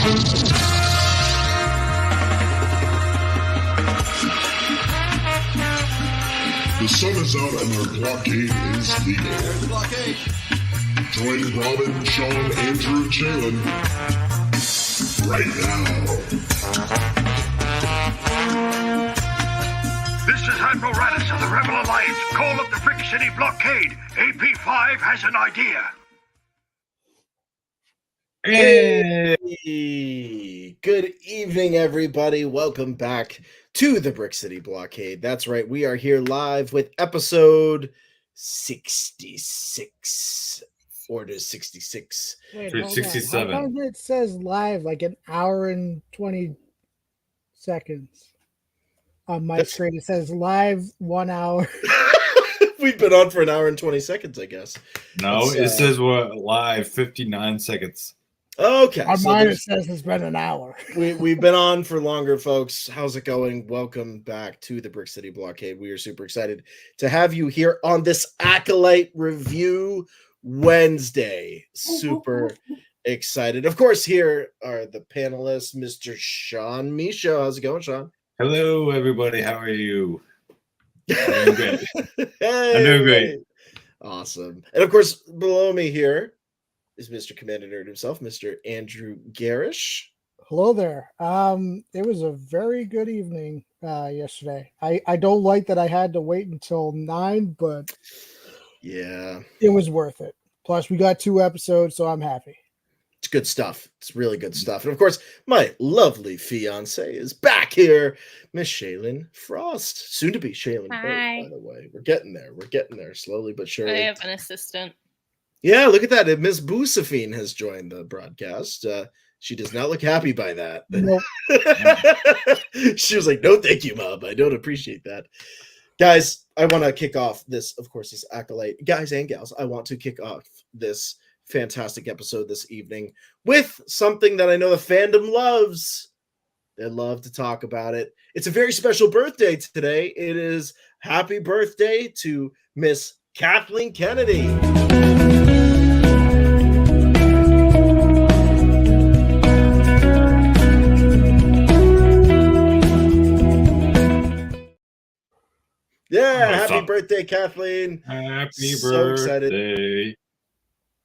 The sun is out and our blockade is legal. There's the blockade. Join Robin, Sean, Andrew, and Jalen right now. This is Admiral Radis of the Rebel Alliance. Call up the Brick City Blockade. AP5 has an idea. Hey! Good evening, everybody. Welcome back to the Brick City Blockade. That's right. We are here live with episode 66. Or it is 66. Wait, 67. How come it says live like an hour and 20 seconds? On my screen, it says live 1 hour. We've been on for an hour and 20 seconds, I guess. No, it says we're live 59 seconds. Okay. On so mine, it says it's been an hour. We've been on for longer, folks. How's it going? Welcome back to the Brick City Blockade. We are super excited to have you here on this Acolyte Review Wednesday. Super excited. Of course, here are the panelists, Mr. Sean Misho. How's it going, Sean? Hello, everybody. How are you? I'm doing great. Hey. I'm doing great. Awesome. And of course, below me here is Mr. Commander Nerd himself, Mr. Andrew Gerrish. Hello there. It was a very good evening yesterday. I don't like that I had to wait until 9, but yeah, it was worth it. Plus, we got 2 episodes, so I'm happy. It's good stuff. It's really good stuff. And of course, my lovely fiance is back here, Miss Shaylin Frost. Soon to be Shaylin Frost, by the way. We're getting there. We're getting there slowly but surely. I have an assistant. Yeah, look at that. Miss Bousafine has joined the broadcast. She does not look happy by that. Nope. She was like, no, thank you, Mom. I don't appreciate that. Guys, I want to kick off this, of course, this Acolyte. Guys and gals, I want to kick off this fantastic episode this evening with something that I know the fandom loves. They love to talk about it. It's a very special birthday today. It is happy birthday to Miss Kathleen Kennedy. Yeah, happy birthday, Kathleen. Happy So birthday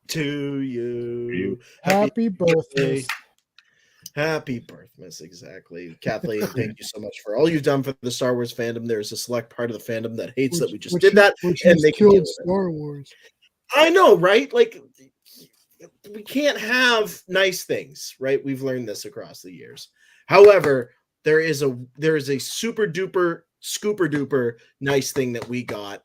to you. Happy birthday. Happy birthmas, exactly. Kathleen, thank you so much for all you've done for the Star Wars fandom. There's a select part of the fandom that hates that we just did that. And they killed Star Wars. I know, right? Like, we can't have nice things, right? We've learned this across the years. However, there is a super duper, scooper duper nice thing that we got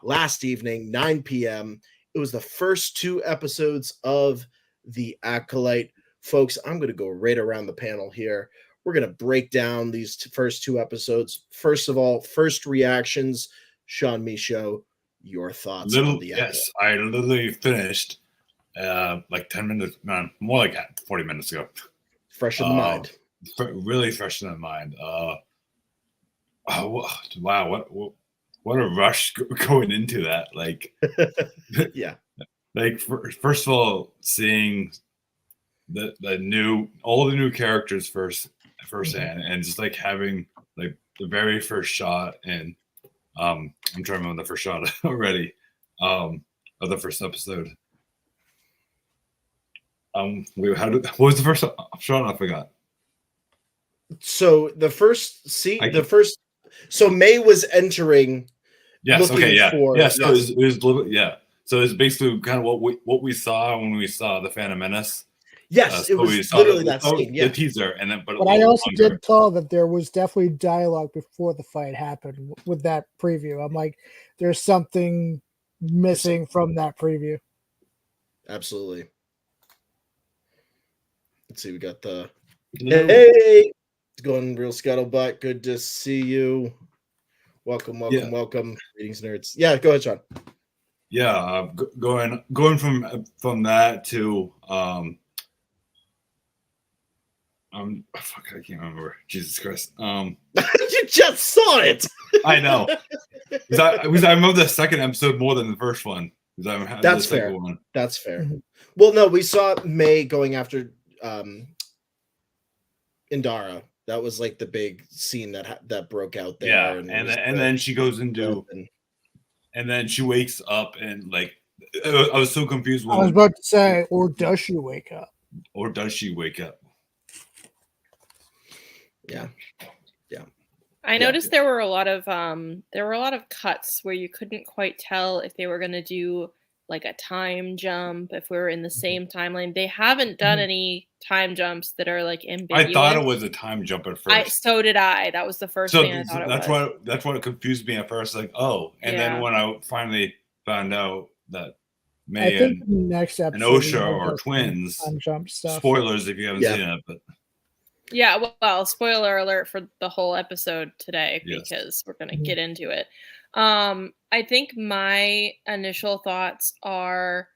last evening, 9 p.m. It was the first 2 episodes of the Acolyte. Folks, I'm going to go right around the panel here. We're going to break down these first 2 episodes. First of all, first reactions. Sean Misho, your thoughts on the episode. Yes, I literally finished like 10 minutes, no, more like 40 minutes ago. Fresh in the mind. Really fresh in the mind. Oh, wow, what a rush going into that. Like, yeah. Like, first of all, seeing all the new characters firsthand, and just like having like the very first shot, and I'm trying to remember the first shot already of the first episode. What was the first shot? I forgot. So the first so May was entering. Yes. Okay. Yeah. So yes. it was a little bit, yeah. So it's basically kind of what we saw when we saw the Phantom Menace. Yes, it was literally that scene. Yeah, the teaser, and then but I also did tell that there was definitely dialogue before the fight happened with that preview. I'm like, there's something missing from that preview. Absolutely. Let's see. We got the hey, it's going real scuttlebutt. Good to see you. Welcome. Greetings, nerds. Yeah, go ahead, Sean. Yeah, going from that to fuck, I can't remember. Jesus Christ. You just saw it. I know. Because I remember the second episode more than the first one. That's fair. That's fair. Well, no, we saw May going after Indara. That was like the big scene that broke out there. Yeah, and then she goes into, and then she wakes up and like I was so confused when I was about to say, or does she wake up? Or does she wake up? Yeah. I noticed there were a lot of cuts where you couldn't quite tell if they were going to do like a time jump, if we were in the same timeline. They haven't done any time jumps that are like ambiguous. I thought it was a time jump at first. So did I. That was the first thing I thought it was. That's what confused me at first. Like, oh, and then when I finally found out that May and Osha are twins. Time jump stuff. Spoilers if you haven't seen it, but yeah. Well, spoiler alert for the whole episode today because we're going to get into it. I think my initial thoughts are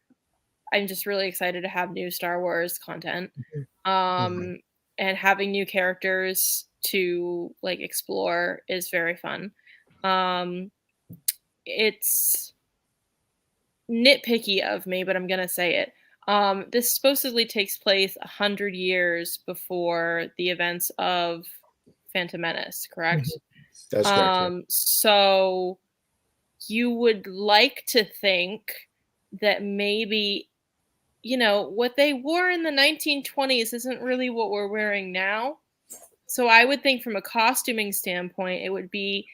I'm just really excited to have new Star Wars content. And having new characters to like explore is very fun. It's nitpicky of me, but I'm going to say it. This supposedly takes place 100 years before the events of Phantom Menace, correct? That's correct. So you would like to think that maybe, what they wore in the 1920s isn't really what we're wearing now. So I would think from a costuming standpoint, it would be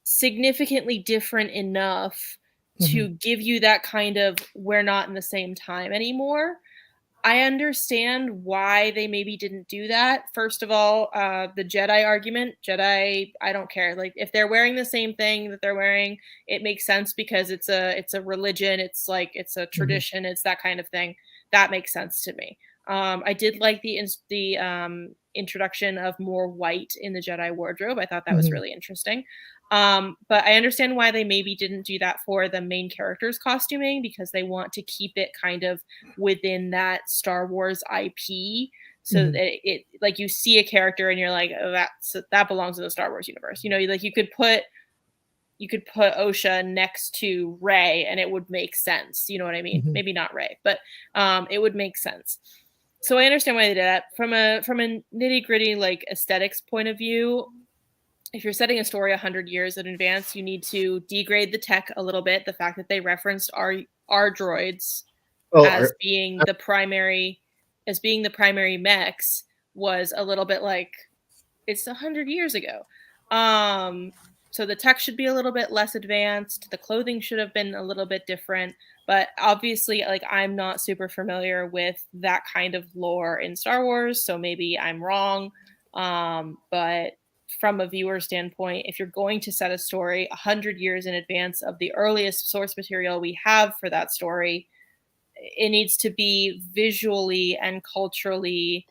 significantly different enough to give you that kind of, we're not in the same time anymore. I understand why they maybe didn't do that. First of all, the Jedi argument, I don't care. Like if they're wearing the same thing that they're wearing, it makes sense because it's a religion. It's like, it's a tradition. It's that kind of thing. That makes sense to me. I did like the introduction of more white in the Jedi wardrobe. I thought that was really interesting. But I understand why they maybe didn't do that for the main character's costuming, because they want to keep it kind of within that Star Wars IP. So that it like you see a character and you're like, oh, that belongs in the Star Wars universe. Like you could put Osha next to Rey and it would make sense. You know what I mean? Maybe not Rey, but it would make sense. So I understand why they did that. From a nitty gritty like aesthetics point of view, if you're setting a story 100 years in advance, you need to degrade the tech a little bit. The fact that they referenced our droids as being the primary mechs was a little bit like it's 100 years ago. So the tech should be a little bit less advanced. The clothing should have been a little bit different. But obviously, like I'm not super familiar with that kind of lore in Star Wars, so maybe I'm wrong. But from a viewer standpoint, if you're going to set a story 100 years in advance of the earliest source material we have for that story, it needs to be visually and culturally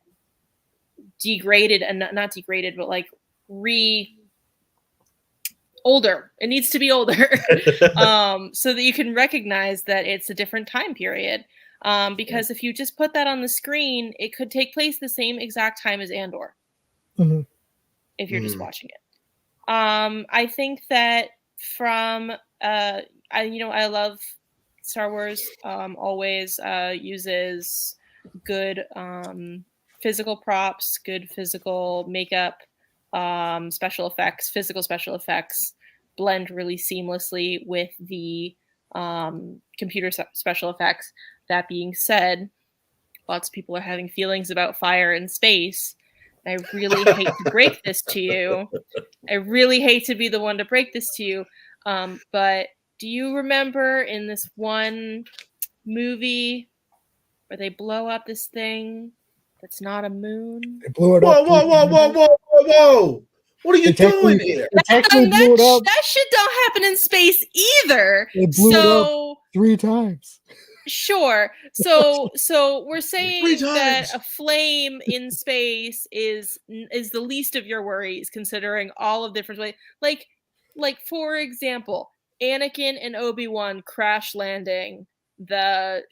degraded, and not degraded, but like older. It needs to be older so that you can recognize that it's a different time period. Because if you just put that on the screen, it could take place the same exact time as Andor. If you're just watching it. I think that from I love Star Wars always uses good physical props, good physical makeup, special effects, physical special effects blend really seamlessly with the computer special effects. That being said, lots of people are having feelings about fire in space. I really hate to break this to you. I really hate to be the one to break this to you. But do you remember in this one movie where they blow up this thing that's not a moon? They blew it up. Whoa. What are you doing here? That shit don't happen in space either. They blew it up 3 times. Sure. So we're saying that a flame in space is the least of your worries, considering all of different ways. Like for example, Anakin and Obi-Wan crash landing the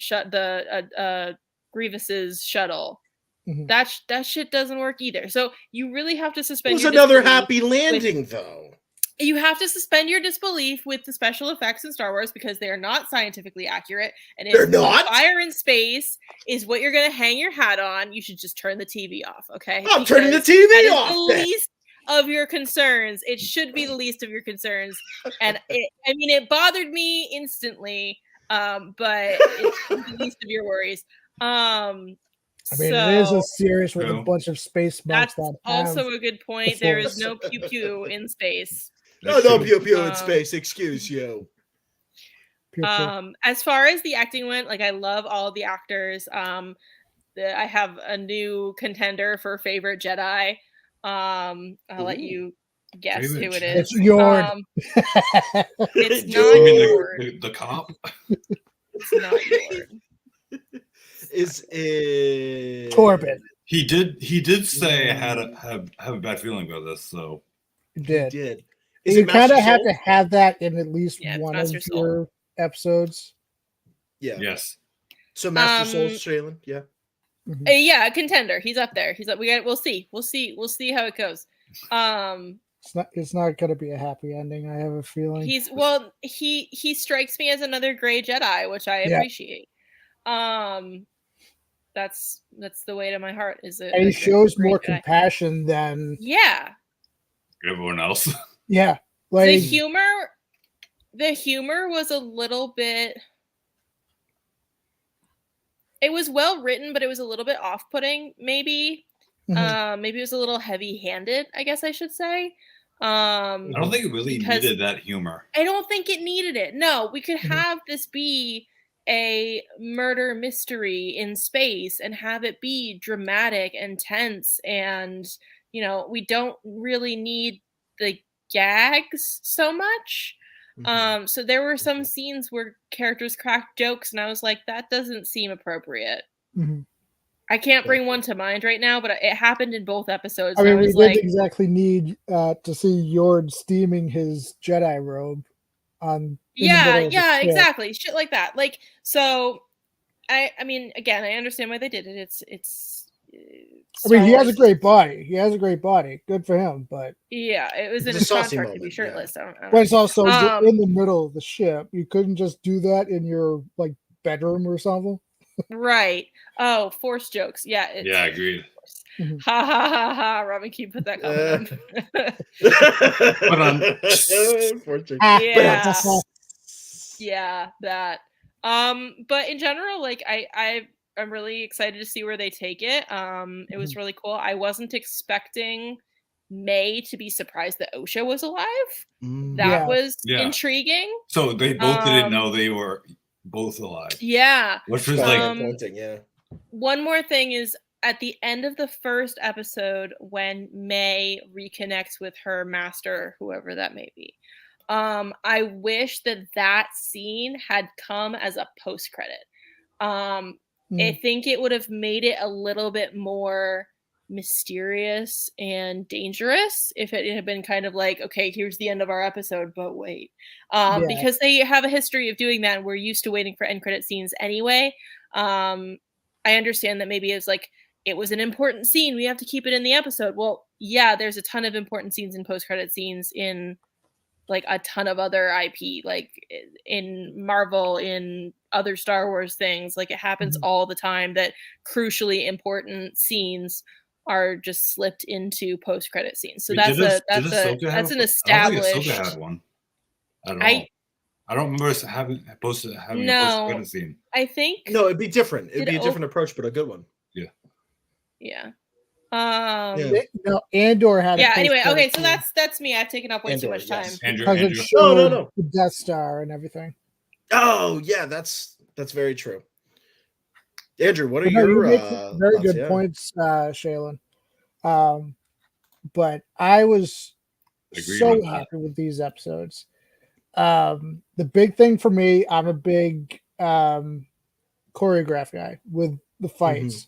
Grievous's shuttle. That shit doesn't work either. So you really have to suspend. It was another happy landing, though. You have to suspend your disbelief with the special effects in Star Wars because they are not scientifically accurate. And They're if not? fire in space is what you're going to hang your hat on, you should just turn the TV off, okay? I'm turning the Because TV that is off. the then. least of your concerns. It should be the least of your concerns. And it bothered me instantly, but it's the least of your worries. I mean, it is a series with a bunch of space monks that's that have also a good point. There is no pew pew in space. No pew pew in space. Excuse you. As far as the acting went, like I love all the actors. I have a new contender for favorite Jedi. I'll let you guess who it is. It's Yord. It's not You mean Yord. the cop? It's not Yord. Is it Corbin? He did say I have a bad feeling about this, so He did. He did. Is You it kind of Master have Soul? to have that in at least one Master of Soul. your episodes. Yeah. yes. So Master Soul, Shaylin. Yeah. Yeah, a contender. He's up there. He's up. We'll see how it goes. It's not going to be a happy ending. I have a feeling. He strikes me as another gray Jedi, which I appreciate. That's the way to my heart. Is it? And he shows more compassion than Everyone else. Yeah, like the humor was a little bit. It was well written, but it was a little bit off-putting. Maybe, maybe it was a little heavy-handed. I guess I should say. I don't think it really needed that humor. I don't think it needed it. No, we could have this be a murder mystery in space and have it be dramatic and tense, and we don't really need the gags so much. So there were some scenes where characters cracked jokes and I was like, that doesn't seem appropriate. I can't bring one to mind right now, but it happened in both episodes. I mean, we didn't exactly need to see Yord steaming his Jedi robe on. Exactly. Shit like that. Like, so I mean, again, I understand why they did it. It's I mean, he has a great body. Good for him, but yeah, it was in his contract to be shirtless. Yeah. But it's also in the middle of the ship. You couldn't just do that in your bedroom or something. Right. Oh, force jokes. Yeah. Yeah, agreed. Ha ha ha ha. Robin, can you put that comment on? Yeah, that. But in general, I'm really excited to see where they take it. It was really cool. I wasn't expecting May to be surprised that Osha was alive. That was intriguing. So they both didn't know they were both alive. Yeah. Which was One more thing is at the end of the first episode when May reconnects with her master, whoever that may be. I wish that scene had come as a post-credit. I think it would have made it a little bit more mysterious and dangerous if it had been kind of like, okay, here's the end of our episode, but wait. Because they have a history of doing that and we're used to waiting for end credit scenes anyway. I understand that maybe it's like, it was an important scene, we have to keep it in the episode. Well, yeah, there's a ton of important scenes and post-credit scenes in a ton of other IP, like in Marvel, in other Star Wars things. Like it happens all the time that crucially important scenes are just slipped into post-credit scenes. So that's an established. I don't think Ahsoka had one at all. I don't remember us having a post-credit scene. I think it'd be different. It'd be a different approach, but a good one. Yeah. No, Andor had. Anyway, okay, so that's me. I've taken up way too much time. Andrew. No. The Death Star and everything. Oh yeah, that's very true. Andrew, what are your very good points, Shaylin? But I was so happy with these episodes. The big thing for me, I'm a big choreograph guy with the fights.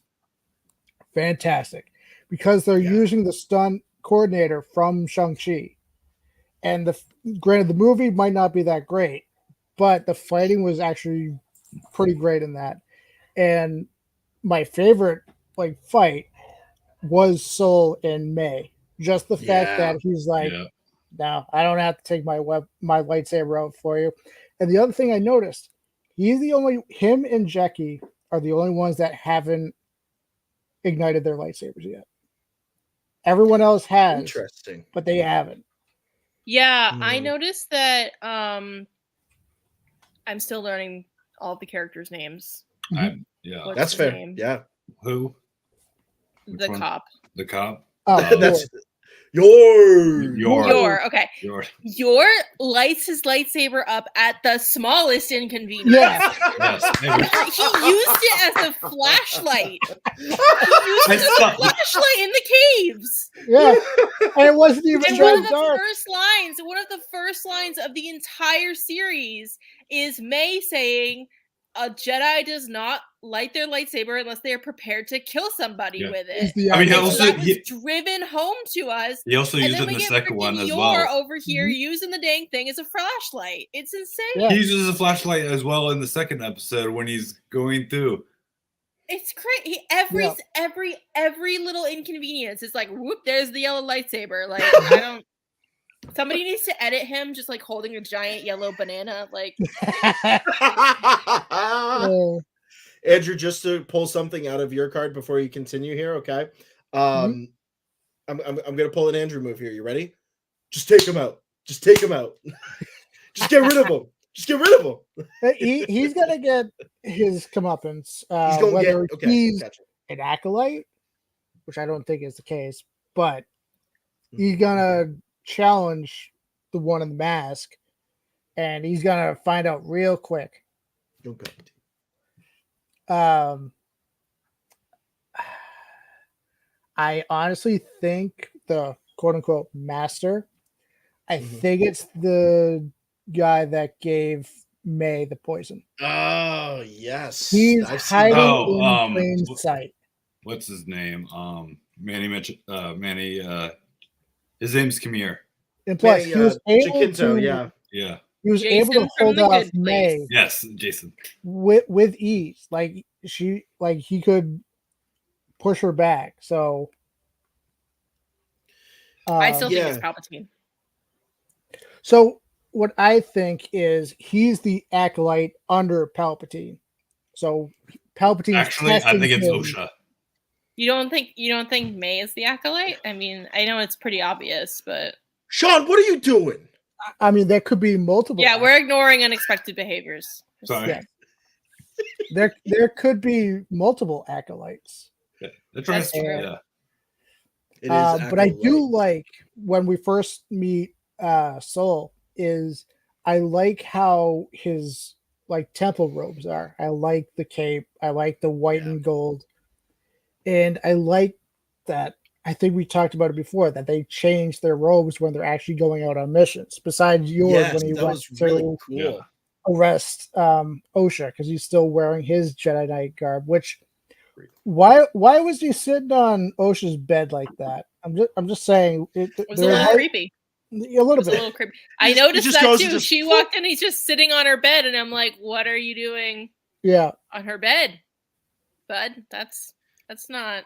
Fantastic. Because they're using the stunt coordinator from Shang-Chi. And granted, the movie might not be that great, but the fighting was actually pretty great in that. And my favorite fight was Soul and May. Just the fact that he's No, I don't have to take my lightsaber out for you. And the other thing I noticed, him and Jackie are the only ones that haven't ignited their lightsabers yet. Everyone else has. Interesting. But they haven't. Yeah, I noticed that I'm still learning all the characters' names. Yeah. What's That's his fair. name? Yeah. Who? The cop. The cop? Oh, That's Yor. Okay. Yor lights his lightsaber up at the smallest inconvenience. Yeah. Yes. He used it as a flashlight. He used it as a flashlight in the caves. Yeah. And it wasn't even And one of that dark. one of the first lines of the entire series is May saying, a Jedi does not light their lightsaber unless they are prepared to kill somebody with it. I mean, that was driven home to us. He also used then it in we the get second one as Yor well. over here using the dang thing as a flashlight. It's insane. Yeah. He uses a flashlight as well in the second episode when he's going through. It's crazy. Every little inconvenience is like, whoop, there's the yellow lightsaber. Like, I don't. Somebody needs to edit him just like holding a giant yellow banana. Like, Andrew, just to pull something out of your card before you continue here, okay? I'm gonna pull an Andrew move here. You ready? Just take him out. Just take him out. Just get rid of him. Just get rid of him. He's gonna get his comeuppance. He's gonna whether get he's gotcha. an acolyte, which I don't think is the case, but he's gonna challenge the one in the mask, and he's gonna find out real quick. Okay. I honestly think the quote unquote master, I think it's the guy that gave May the poison. Oh yes, He's hiding in plain sight. What's his name? Manny mentioned Manny. His name's Kamir. And plus, he was able Chiquinto, to. Yeah. He was Jason able to from hold The off Good May. Place. Yes, Jason. With ease, he could push her back. So I still think it's Palpatine. So what I think is he's the acolyte under Palpatine. So Palpatine. Actually, I think it's Osha. You don't think May is the acolyte? I mean, I know it's pretty obvious, but Sean, what are you doing? I mean, there could be multiple. Yeah, we're ignoring unexpected behaviors. Sorry. Yeah. There could be multiple acolytes. Yeah. That's true. Yeah. It is but I do like when we first meet Soul is I like how his like temple robes are. I like the cape. I like the white and gold. And I like that. I think we talked about it before that they change their robes when they're actually going out on missions. Besides yours when he went to really cool. arrest Osha because he's still wearing his Jedi Knight garb. Which why was he sitting on Osha's bed like that? I'm just saying it was a little creepy. A little creepy. I noticed that too. She walked in, he's just sitting on her bed, and I'm like, "What are you doing?" Yeah, on her bed, bud. That's not.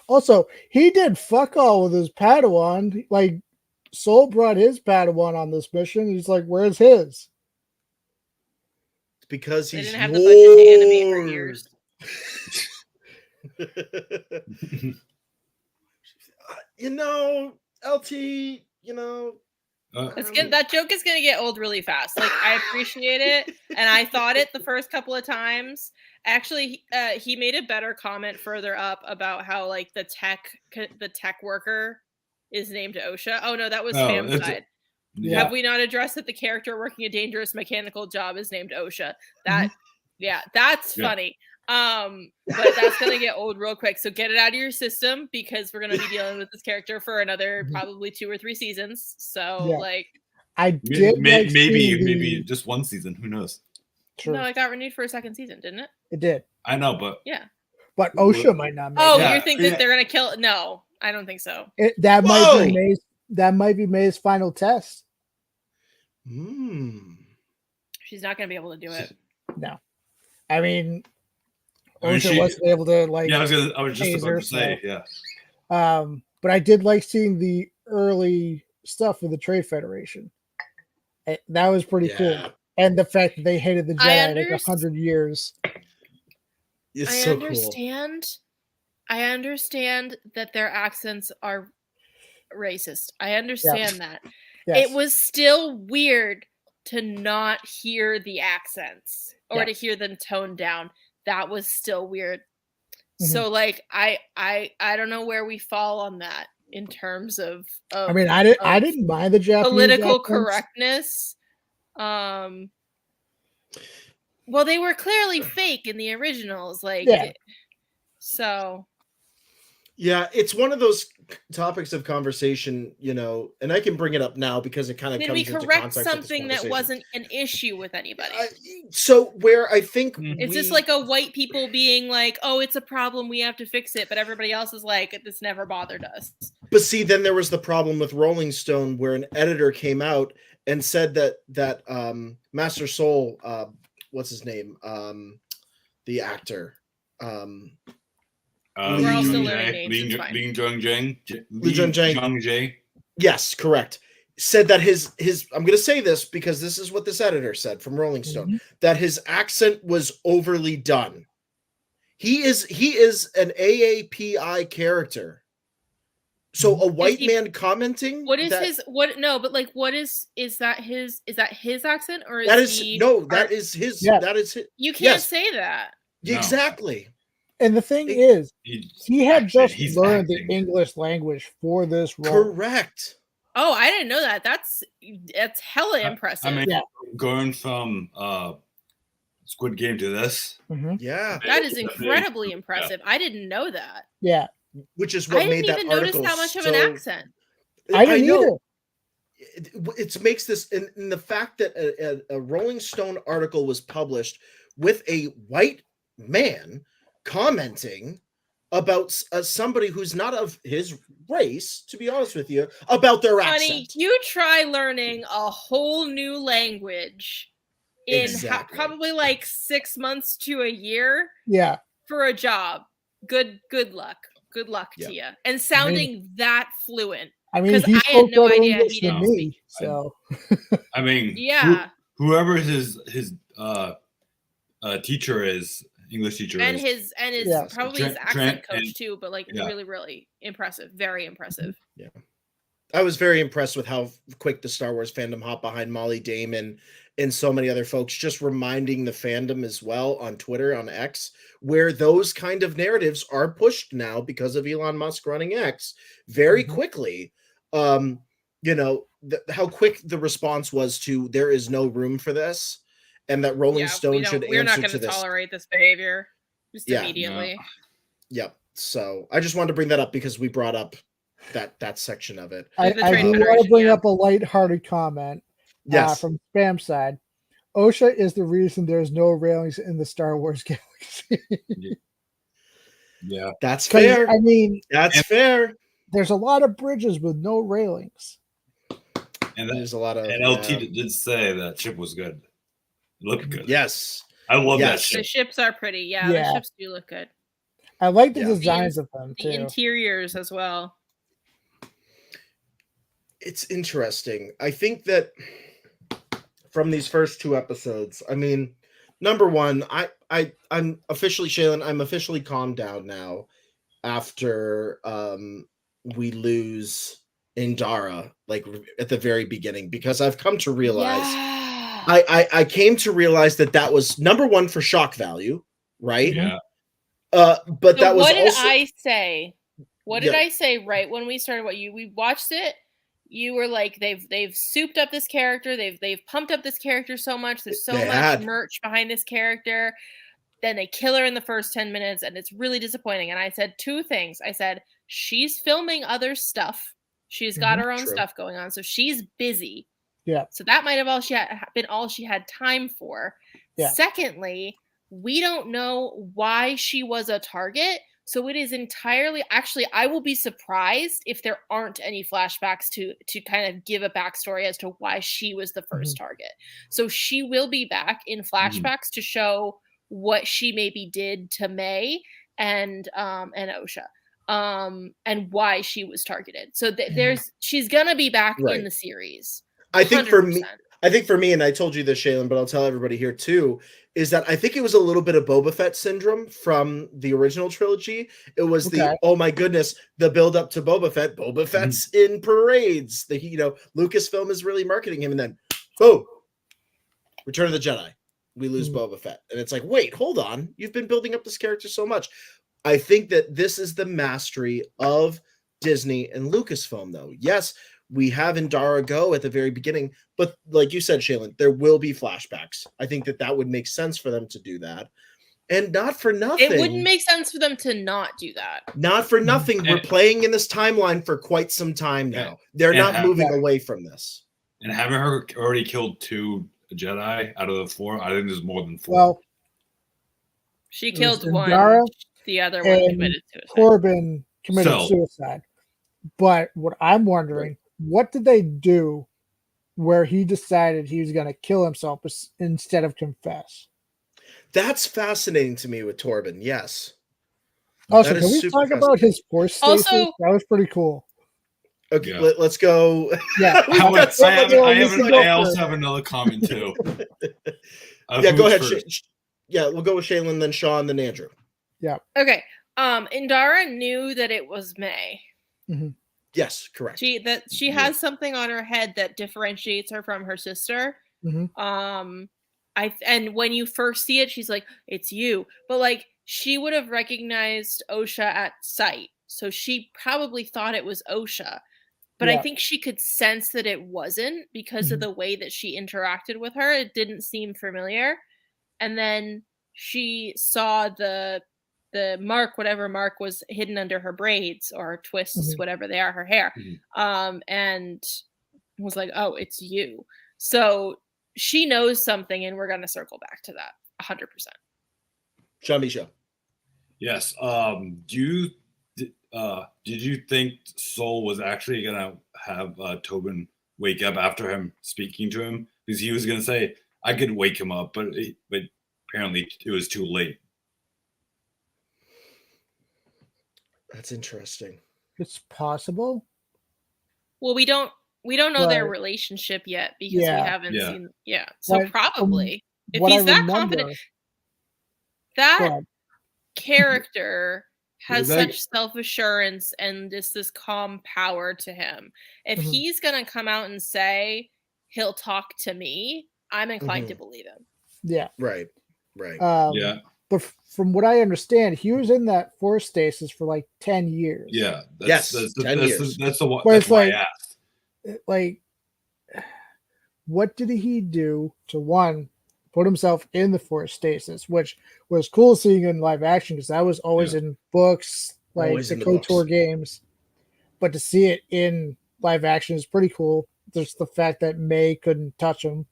Also, he did fuck all with his Padawan. Like, Soul brought his Padawan on this mission. He's like, "Where's his?" It's because they he's didn't have the budget to animate for years. LT, that joke is gonna get old really fast. Like, I appreciate it, and I thought it the first couple of times. Actually, he made a better comment further up about how like the tech worker is named Osha. Oh no, that was Fam's side. Yeah. Have we not addressed that the character working a dangerous mechanical job is named Osha? That's funny. But that's gonna get old real quick. So get it out of your system because we're gonna be dealing with this character for another probably 2 or 3 seasons. So I did maybe just 1 season. Who knows? True. No, it got renewed for a 2nd season, didn't it? It did. I know, but but Osha might not. You think that they're gonna kill? No, I don't think so. That might be May's final test. She's not gonna be able to do it. No, I mean, Osha wasn't able to like. Yeah, I was just about to say, but I did like seeing the early stuff for the Trade Federation. That was pretty cool. Yeah. And the fact that they hated the I Jedi like 100 years. It's I so cool. understand. I understand that their accents are racist. I understand that. Yes. It was still weird to not hear the accents or to hear them toned down. That was still weird. So like I don't know where we fall on that in terms of I mean, I didn't mind the Japanese political accents. correctness. Well, they were clearly fake in the originals, like so. Yeah, it's one of those topics of conversation, and I can bring it up now because it kind of Did comes we into correct context of this something that conversation. wasn't an issue with anybody? So where I think It's just like a white people being like, "Oh, it's a problem, we have to fix it," but everybody else is like, "This never bothered us." But see, then there was the problem with Rolling Stone where an editor came out and said that Master Soul, what's his name, the actor, We're all still learning names. It's fine. Lee Jung-jae. Yes, correct. Said that his I'm going to say this because this is what this editor said from Rolling Stone, that his accent was overly done. He is an AAPI character. So a white man commenting. What is his accent or is that is he, that is his Yeah. that is his, you can't say that. No. Exactly. And the thing is, he had just he's learned acting. the English language for this role. Correct. Oh, I didn't know that. That's hella impressive. I mean, going from Squid Game to this. Yeah. That is incredibly impressive. I didn't know that. Yeah. Which is what I made didn't that even notice article that much of so- an accent. I didn't know. either. It makes this in the fact that a Rolling Stone article was published with a white man commenting about somebody who's not of his race, to be honest with you, about their Honey, accent. you try learning a whole new language in Exactly. probably like 6 months to a year Yeah. for a job. Good luck. Good luck to you. And sounding that fluent. I mean, 'Cause he I had spoke no better idea English he than didn't me. So I mean, Yeah. whoever his teacher is, English teacher And is, his Yeah. probably his accent Trent coach and- too, but like really, really impressive. Very impressive. I was very impressed with how quick the Star Wars fandom hopped behind Molly Damon and so many other folks, just reminding the fandom as well on Twitter, on X, where those kind of narratives are pushed now because of Elon Musk running X very quickly. How quick the response was to there is no room for this, and that Rolling Stone should we're not answer going to to this. tolerate this behavior just Yeah. immediately. Yep. So I just wanted to bring that up because we brought up that section of it. I The Trade do want to Federation, bring yeah. up a lighthearted comment Yes. from Spam side. OSHA is the reason there's no railings in the Star Wars galaxy. yeah. That's 'Cause, fair. I mean, That's fair. there's a lot of bridges with no railings. And There's a lot of LT did say that ship was good. It looked good. Yes. I love that Yes. The ship. ships are pretty. Yeah, Yeah. the ships do look good. I like the Yeah. designs of them The too. interiors as well. It's interesting. I think that from these first two episodes, I mean, number one, I'm officially Shaylin, I'm officially calmed down now after we lose Indara, like at the very beginning, because I've come to realize I came to realize that was number one for shock value, right? Yeah. But So that was what did also I say? What did Yeah. I say right when we started? We watched it. You were like, they've souped up this character. They've pumped up this character so much. There's so They much had. merch behind this character. Then they kill her in the first 10 minutes, and it's really disappointing. And I said two things. I said she's filming other stuff. She's got her own True. stuff going on, so she's busy. Yeah. So that might have been all she had time for. Yeah. Secondly, we don't know why she was a target. So it is entirely, actually, I will be surprised if there aren't any flashbacks to kind of give a backstory as to why she was the first target. So she will be back in flashbacks to show what she maybe did to May and OSHA. and why she was targeted. So she's gonna be back Right. in the series. I think for me, 100%. and I told you this, Shaylin, but I'll tell everybody here too, is that I think it was a little bit of Boba Fett syndrome from the original trilogy. It was the, oh my goodness, the build up to Boba Fett. Boba Fett's in parades. Lucasfilm is really marketing him, and then, boom, Return of the Jedi. We lose Boba Fett. And it's like, wait, hold on. You've been building up this character so much. I think that this is the mastery of Disney and Lucasfilm, though. Yes, we have Indara go at the very beginning, but like you said, Shaylin, there will be flashbacks. I think that would make sense for them to do that. And not for nothing. It wouldn't make sense for them to not do that. Not for nothing. We're playing in this timeline for quite some time now. They're not moving away from this. And having her already killed 2 Jedi out of the 4, I think there's more than 4. Well, she killed one. Indara, the other one committed suicide. Corbin committed suicide. But what I'm wondering, what did they do where he decided he was going to kill himself instead of confess? That's fascinating to me with Torben. Yes. Also, can we talk about his force stasis? That was pretty cool. Okay, let's go. Yeah, I also have another comment too. Yeah, go ahead. We'll go with Shaylin, then Sean, then Andrew. Yeah. Okay. Indara knew that it was May. Mm-hmm. Yes, correct. She has something on her head that differentiates her from her sister. Mm-hmm. And when you first see it, she's like, "It's you," but like she would have recognized Osha at sight, so she probably thought it was Osha. But I think she could sense that it wasn't because of the way that she interacted with her. It didn't seem familiar. And then she saw the mark, whatever mark was hidden under her braids or twists, whatever they are, her hair. And was like, oh, it's you. So she knows something, and we're going to circle back to that 100%. Jean-Michel. Yes. Did you think Sol was actually gonna have Tobin wake up after him speaking to him? Because he was gonna say, "I could wake him up," but apparently it was too late. That's interesting. It's possible. Well, we don't know their relationship yet because we haven't seen. Yeah, so probably if he's that confident, that character has such self-assurance and just this calm power to him. If he's gonna come out and say he'll talk to me, I'm inclined to believe him. Yeah. Right. But from what I understand, he was in that force stasis for like 10 years. Yeah. That's 10 years. That's the one. But that's it's why like, I asked. Like, what did he do to put himself in the force stasis, which was cool seeing in live action because that was always in books, like the KOTOR games. But to see it in live action is pretty cool. There's the fact that May couldn't touch him.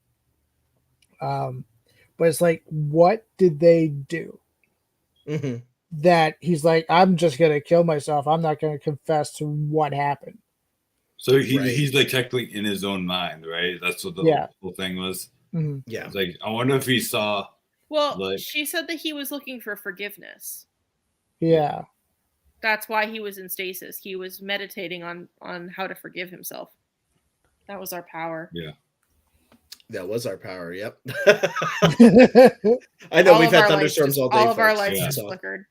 But it's like, what did they do? That he's like, I'm just going to kill myself. I'm not going to confess to what happened. So he's like technically in his own mind, right? That's what the whole thing was. Yeah. It's like, I wonder if he saw. Well, she said that he was looking for forgiveness. Yeah. That's why he was in stasis. He was meditating on how to forgive himself. That was our power. Yeah. That was our power. Yep. I know we've had thunderstorms all day. All of our lights just flickered.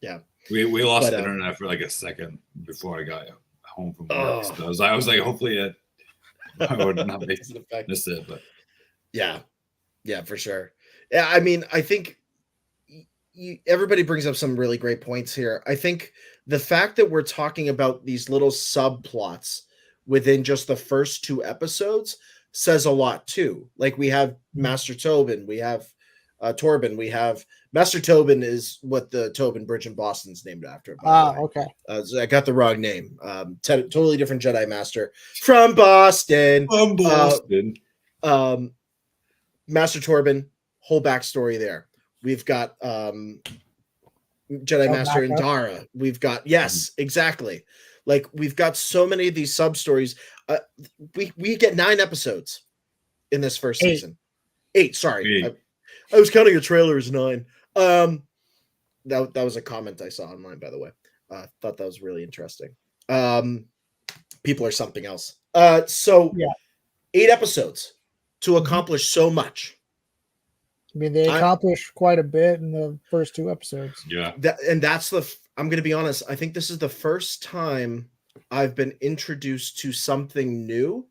Yeah. We lost internet for like a second before I got home from work. So I was like, hopefully I would not miss it. But yeah, for sure. Yeah, I mean, I think everybody brings up some really great points here. I think the fact that we're talking about these little subplots within just the first 2 episodes says a lot too. Like we have Master Tobin, we have Torben, we have Master Tobin is what the Tobin Bridge in Boston's named after. Okay. So I got the wrong name. Totally different Jedi Master from Boston. Master Torben, whole backstory there. We've got Jedi Master Indara. We've got exactly. Like we've got so many of these sub stories. We get 9 episodes in this first season. 8, sorry. 8. I was counting a trailer as 9. That was a comment I saw online, by the way. Thought that was really interesting. People are something else. So Yeah. 8 episodes to accomplish so much. I mean, they accomplished quite a bit in the first 2 episodes. Yeah. I'm going to be honest. I think this is the first time I've been introduced to something new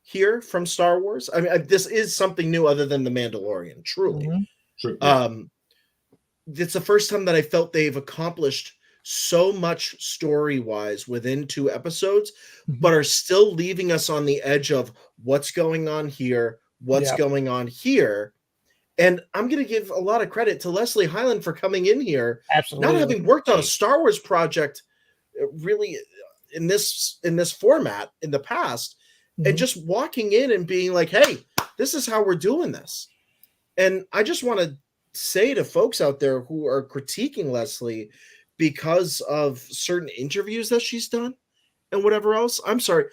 here from Star Wars. I mean, this is something new other than The Mandalorian, truly. Mhm. Sure. Yeah. It's the first time that I felt they've accomplished so much story-wise within 2 episodes, but are still leaving us on the edge of what's going on here, what's going on here. And I'm going to give a lot of credit to Leslie Hyland for coming in here, Absolutely. not having worked on a Star Wars project really in this format in the past, and just walking in and being like, hey, this is how we're doing this. And I just want to say to folks out there who are critiquing Leslie because of certain interviews that she's done and whatever else, I'm sorry.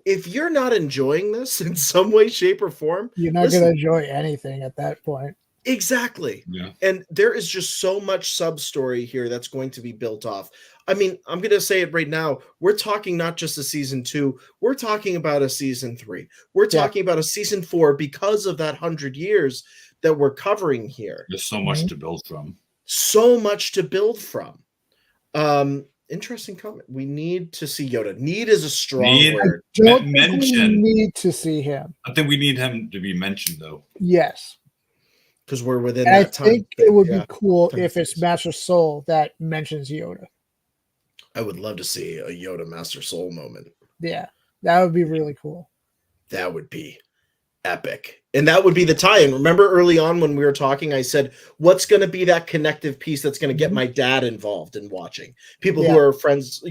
If you're not enjoying this in some way, shape, or form, you're not going to enjoy anything at that point. Exactly. Yeah. And there is just so much sub-story here that's going to be built off. I mean, I'm going to say it right now. We're talking not just a season 2. We're talking about a season 3. We're talking about a season 4 because of that 100 years that we're covering here. There's so much to build from. So much to build from. Interesting comment. We need to see Yoda. Need is a strong word. I don't think we need to see him. I think we need him to be mentioned, though. Yes. Because we're within and that time. I think it would be cool if it's Master Soul that mentions Yoda. I would love to see a Yoda Master Soul moment. Yeah. That would be really cool. That would be epic. And that would be the tie-in. Remember early on when we were talking, I said, what's going to be that connective piece that's going to get my dad involved in watching? People who are friends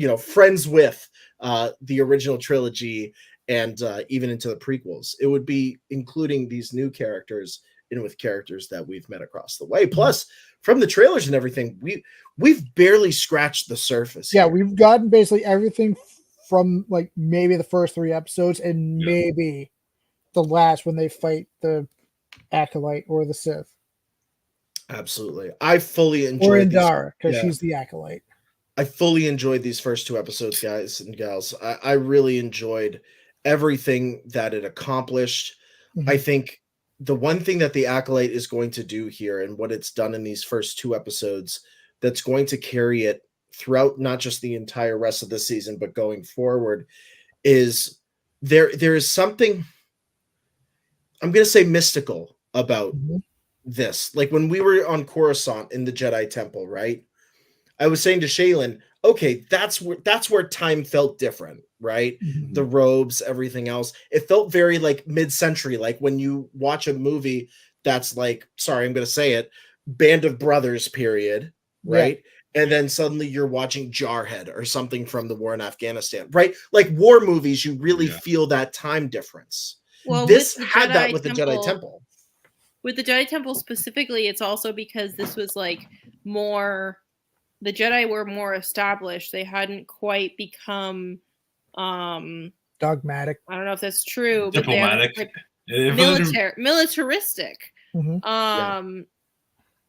with the original trilogy and even into the prequels. It would be including these new characters in with characters that we've met across the way. Plus, from the trailers and everything, we've barely scratched the surface. Yeah, we've gotten basically everything from like maybe the first 3 episodes and maybe the last when they fight the Acolyte or the Sith. Absolutely. I fully enjoyed or Indara, because she's the Acolyte. I fully enjoyed these first 2 episodes, guys and gals. I really enjoyed everything that it accomplished. I think the one thing that the Acolyte is going to do here and what it's done in these first 2 episodes that's going to carry it throughout not just the entire rest of the season, but going forward is there is something, I'm going to say, mystical about this. Like when we were on Coruscant in the Jedi Temple, right? I was saying to Shaylin, okay, that's where time felt different, right? The robes, everything else. It felt very like mid-century, like when you watch a movie that's like, sorry, I'm going to say it, Band of Brothers period, right? And then suddenly you're watching Jarhead or something from the war in Afghanistan, right? Like war movies, you really feel that time difference. Well, this had that with the Jedi Temple. With the Jedi Temple specifically, it's also because this was like more, the Jedi were more established. They hadn't quite become dogmatic. I don't know if that's true, diplomatic, but they're militaristic.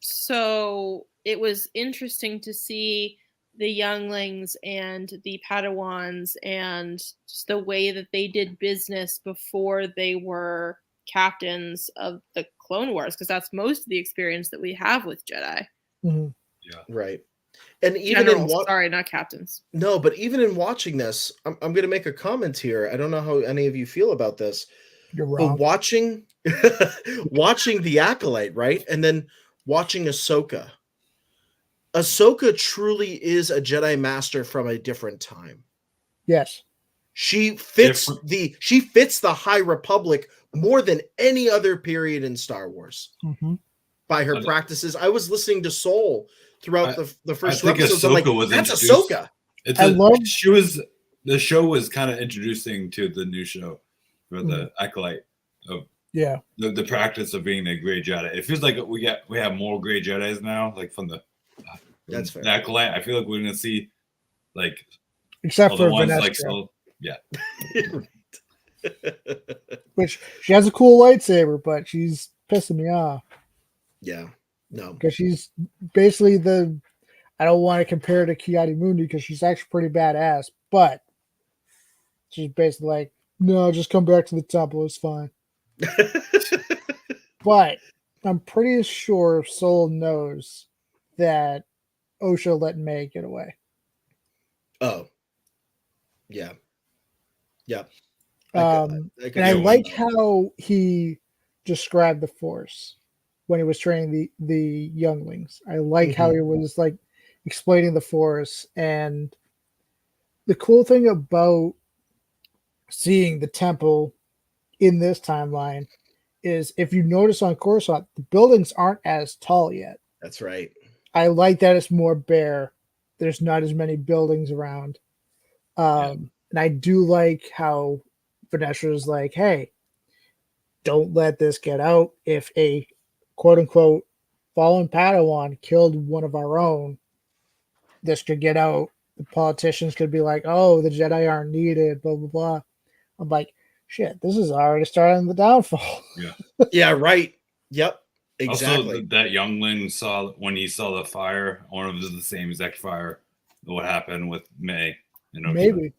So it was interesting to see the younglings and the Padawans and just the way that they did business before they were captains of the Clone Wars, because that's most of the experience that we have with Jedi. Right. And even Generals, sorry, not captains. No, but even in watching this, I'm going to make a comment here. I don't know how any of you feel about this. You're wrong. But watching the Acolyte, right? And then watching Ahsoka. Ahsoka truly is a Jedi Master from a different time. Yes. She fits the High Republic more than any other period in Star Wars by her practices. I was listening to Soul throughout the first 2 episodes. I'm like, that's Ahsoka. The show was kind of introducing to the new show for the Acolyte of the practice of being a Grey Jedi. It feels like we have more Grey Jedis now, like from the that's fair. Acolyte. I feel like we're gonna see like except for ones, Vanessa. Like, which she has a cool lightsaber, but she's pissing me off. Yeah, no, because she's basically I don't want to compare her to Ki-Adi-Mundi because she's actually pretty badass, but she's basically like, no, just come back to the temple. It's fine. But I'm pretty sure Soul knows that Osha let May get away. Oh, yeah. Yeah. And I like how he described the Force when he was training the younglings. I like how he was like explaining the Force. And the cool thing about seeing the temple in this timeline is, if you notice on Coruscant, the buildings aren't as tall yet. That's right. I like that it's more bare. There's not as many buildings around. And I do like how Vanessa is like, hey, don't let this get out. If a quote unquote fallen Padawan killed one of our own, this could get out. The politicians could be like, oh, the Jedi aren't needed, blah, blah, blah. I'm like, shit, this is already starting the downfall. Yeah. Yeah, right. Yep. Exactly. Also, that youngling saw, when he saw the fire, one of them is the same exact fire. What happened with May? Maybe.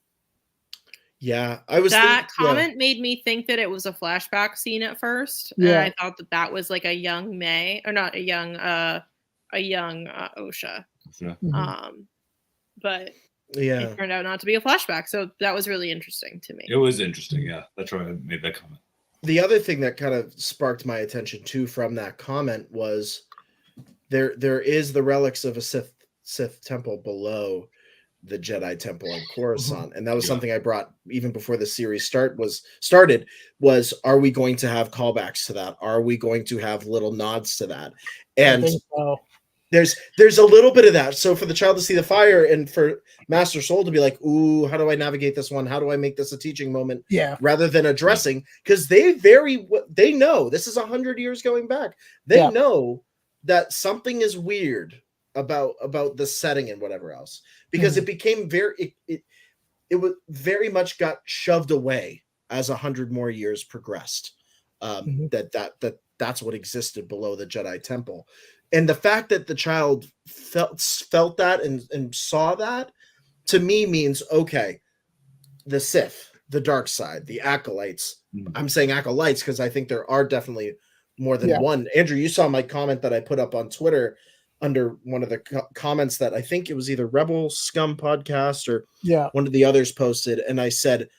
Yeah, I was. That comment made me think that it was a flashback scene at first, and I thought that was like a young May, or not a young Osha. Yeah. But yeah, it turned out not to be a flashback, so that was really interesting to me. It was interesting, yeah. That's why I made that comment. The other thing that kind of sparked my attention too from that comment was there is the relics of a Sith temple below the Jedi temple in Coruscant, and that was something I brought even before the series started. Was, are we going to have callbacks to that? Are we going to have little nods to that? And I think so. There's a little bit of that. So for the child to see the fire, and for Master Soul to be like, ooh, how do I navigate this one? How do I make this a teaching moment? Yeah. Rather than addressing, because they know this is 100 years going back. They know that something is weird about the setting and whatever else, because it became it was very much got shoved away as 100 more years progressed. That's what existed below the Jedi temple. And the fact that the child felt that and saw that, to me, means, okay, the Sith, the dark side, the Acolytes. I'm saying Acolytes because I think there are definitely more than one. Andrew, you saw my comment that I put up on Twitter under one of the comments that I think it was either Rebel Scum Podcast or one of the others posted. And I said,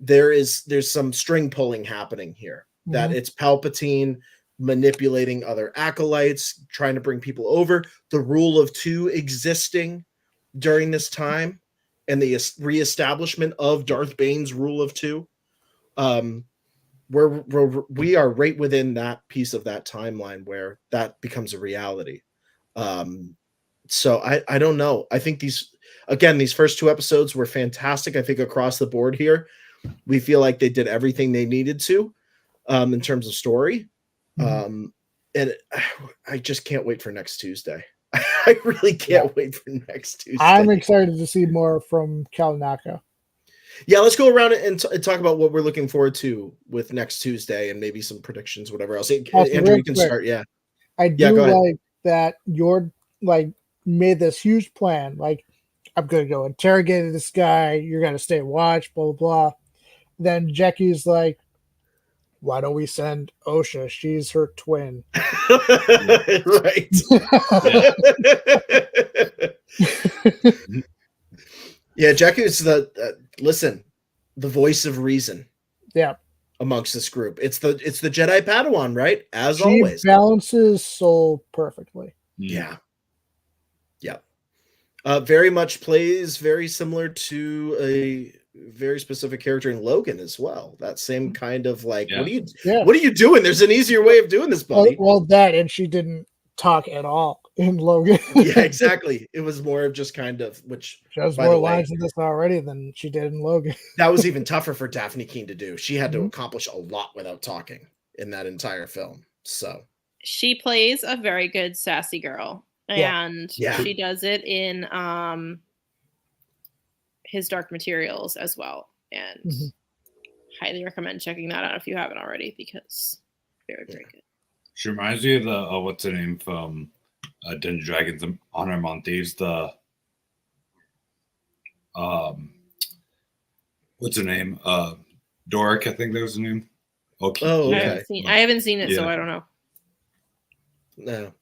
there's some string pulling happening here, that it's Palpatine manipulating other acolytes, trying to bring people over, the rule of two existing during this time, and the reestablishment of Darth Bane's rule of two. We are right within that piece of that timeline where that becomes a reality. So I don't know. I think these first two episodes were fantastic. I think across the board here, we feel like they did everything they needed to, in terms of story. And I just can't wait for next Tuesday. I really can't wait for next Tuesday. I'm excited to see more from Kalnaka. Yeah, let's go around and talk about what we're looking forward to with next Tuesday, and maybe some predictions, whatever else. Andrew, you can start. Yeah, I do like that you're like made this huge plan. Like, I'm gonna go interrogate this guy. You're gonna stay watch. Blah blah blah. Then Jackie's like, why don't we send Osha? She's her twin. Right. Yeah, Jackie is the voice of reason. Yeah. Amongst this group. It's the Jedi Padawan, right? As always. She balances Soul perfectly. Yeah. Yeah. Very much plays very similar to a very specific character in Logan as well. That same kind of like, what are you doing? There's an easier way of doing this, buddy. Well, that, and she didn't talk at all in Logan. Yeah, exactly. It was more of just kind of, which she has more lines in this already than she did in Logan. That was even tougher for Daphne Keane to do. She had to accomplish a lot without talking in that entire film. So she plays a very good sassy girl, and she does it in his Dark Materials as well, and highly recommend checking that out if you haven't already, because very, very good. She reminds me of the what's her name from Dungeons Dragons Honor Among Thieves. The what's her name? Doric, I think that was her name. Okay. Oh, I okay. haven't seen it, so Yeah. I don't know. No.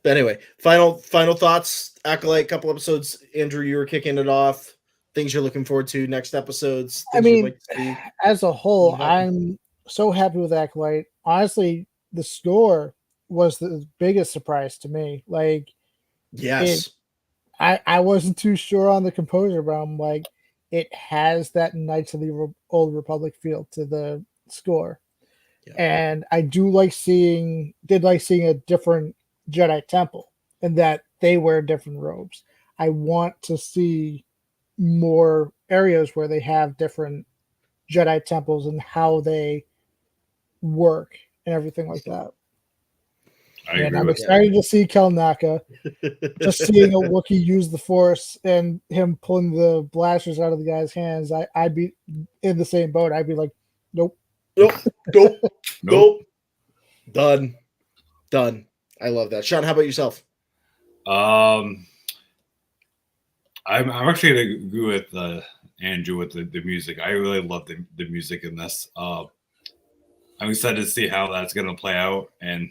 But anyway, final thoughts. Acolyte, couple episodes. Andrew, you were kicking it off. Things you're looking forward to next episodes. I Things you'd mean, like to see. as a whole, Yeah. I'm so happy with Acolyte. Honestly, the score was the biggest surprise to me. Like, Yes. I wasn't too sure on the composer, but I'm like, it has that Knights of the Old Republic feel to the score. Yeah. And I did like seeing a different Jedi temple and that they wear different robes. I want to see more areas where they have different Jedi temples and how they work and everything like that. I And agree I'm with excited to see Kelnaka. Just seeing a Wookiee use the Force and him pulling the blasters out of the guy's hands, I'd be in the same boat. I'd be like, nope. Nope. Done. I love that. Sean, how about yourself? I'm actually gonna agree with Andrew with the music. I really love the music in this. I'm excited to see how that's gonna play out, and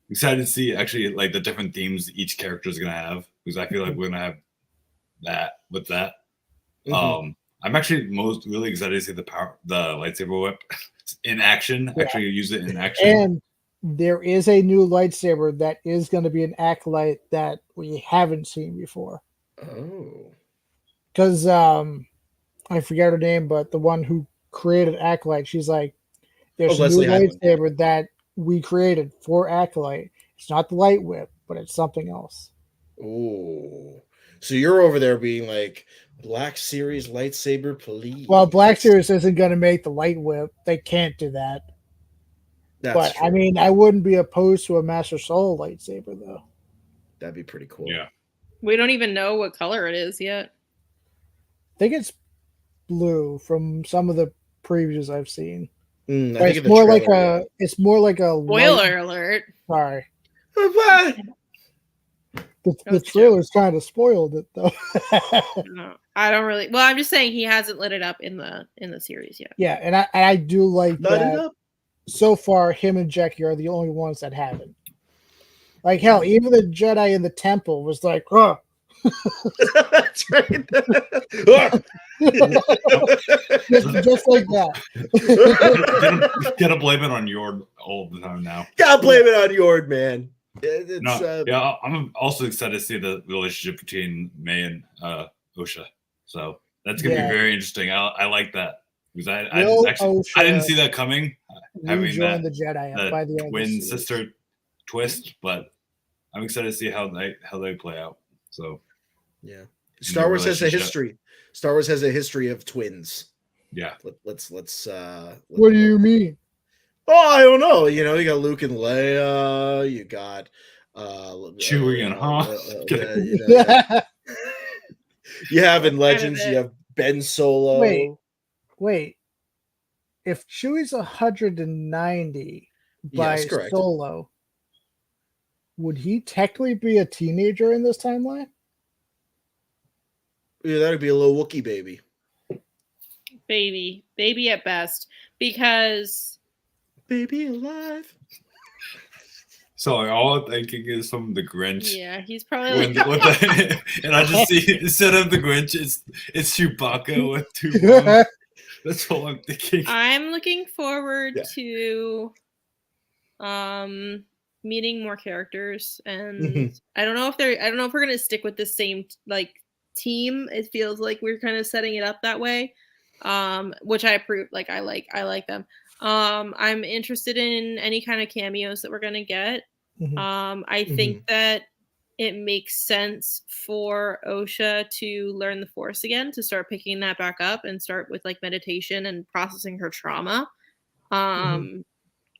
excited to see actually like the different themes each character is gonna have, because I feel like we're gonna have that with that. Mhm. I'm actually really excited to see the lightsaber whip in action. Yeah. Actually use it in action. And there is a new lightsaber that is going to be an Acolyte that we haven't seen before. Oh. Because I forget her name, but the one who created Acolyte, she's like, there's a new Leslie Hyland. lightsaber that we created for Acolyte. It's not the light whip, but it's something else. Oh. So you're over there being like, Black Series lightsaber, please. Well, Black Series isn't going to make the light whip. They can't do that. That's But true. I mean, I wouldn't be opposed to a Master Soul lightsaber, though. That'd be pretty cool. Yeah. We don't even know what color it is yet. I think it's blue from some of the previews I've seen. I But think it's more like a Spoiler alert. Sorry. What? The was a trailer's kind of spoiled it though. No, I don't really. Well, I'm just saying he hasn't lit it up in the series yet. Yeah, and I do like Light it that. up. So far, him and Jackie are the only ones that haven't. Like hell, even the Jedi in the temple was like, huh. That's right. just like that. Gotta blame it on Yord all the time now. Gotta blame it on Yord, man. It's, Yeah, I'm also excited to see the relationship between May and Osha. So that's gonna be very interesting. I like that, because I didn't see that coming. Having Rejoin that, the Jedi that by the end of the twin series. sister twist, but I'm excited to see how they play out. So yeah, Star Wars has a history. Star Wars has a history of twins. Yeah. Let's What do you mean? Oh, I don't know. You know, you got Luke and Leia. You got Chewie and Han. You have in Legends. You have Ben Solo. Wait. If Chewie's 190 by Yes, correct. Solo, would he technically be a teenager in this timeline? Yeah, that'd be a little Wookiee baby. Baby at best, because Baby alive. So all I'm thinking is from the Grinch. yeah, he's probably like, and I just see instead of the Grinch, it's Chewbacca with two bombs. That's all I'm thinking. I'm looking forward to meeting more characters, and I don't know if we're gonna stick with the same like team. It feels like we're kind of setting it up that way, which I approve. Like I like them. I'm interested in any kind of cameos that we're gonna get. I think that it makes sense for Osha to learn the Force again, to start picking that back up and start with like meditation and processing her trauma.